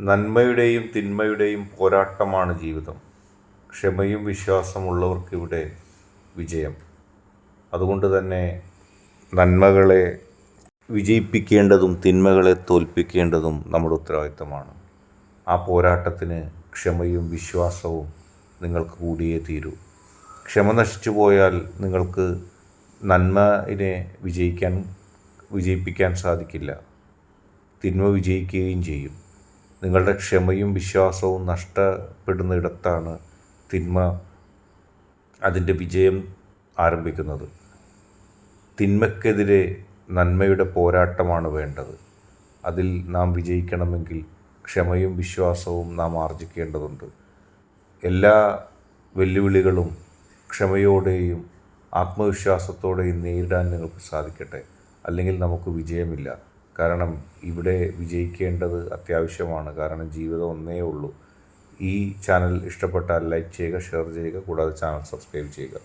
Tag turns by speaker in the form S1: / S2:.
S1: നന്മയുടെയും തിന്മയുടെയും പോരാട്ടമാണ് ജീവിതം. ക്ഷമയും വിശ്വാസമുള്ളവർക്കിവിടെ വിജയം. അതുകൊണ്ട് തന്നെ നന്മകളെ വിജയിപ്പിക്കേണ്ടതും തിന്മകളെ തോൽപ്പിക്കേണ്ടതും നമ്മുടെ ഉത്തരവാദിത്തമാണ്. ആ പോരാട്ടത്തിന് ക്ഷമയും വിശ്വാസവും നിങ്ങൾക്ക് കൂടിയേ തീരൂ. ക്ഷമ നശിച്ചു പോയാൽ നിങ്ങൾക്ക് നന്മയെ വിജയിപ്പിക്കാൻ സാധിക്കില്ല. തിന്മ വിജയിക്കുകയും ചെയ്യും. നിങ്ങളുടെ ക്ഷമയും വിശ്വാസവും നഷ്ടപ്പെടുന്നിടത്താണ് തിന്മ അതിൻ്റെ വിജയം ആരംഭിക്കുന്നത്. തിന്മയ്ക്കെതിരെ നന്മയുടെ പോരാട്ടമാണ് വേണ്ടത്. അതിൽ നാം വിജയിക്കണമെങ്കിൽ ക്ഷമയും വിശ്വാസവും നാം ആർജിക്കേണ്ടതുണ്ട്. എല്ലാ വെല്ലുവിളികളും ക്ഷമയോടെയും ആത്മവിശ്വാസത്തോടെയും നേരിടാൻ നിങ്ങൾക്ക് സാധിക്കട്ടെ. അല്ലെങ്കിൽ നമുക്ക് വിജയമില്ല. കാരണം ഇവിടെ വിജയിക്കേണ്ടത് അത്യാവശ്യമാണ്. കാരണം ജീവിതം ഒന്നേ ഉള്ളൂ. ഈ ചാനൽ ഇഷ്ടപ്പെട്ടാൽ ലൈക്ക് ചെയ്യുക, ഷെയർ ചെയ്യുക, കൂടാതെ ചാനൽ സബ്സ്ക്രൈബ് ചെയ്യുക.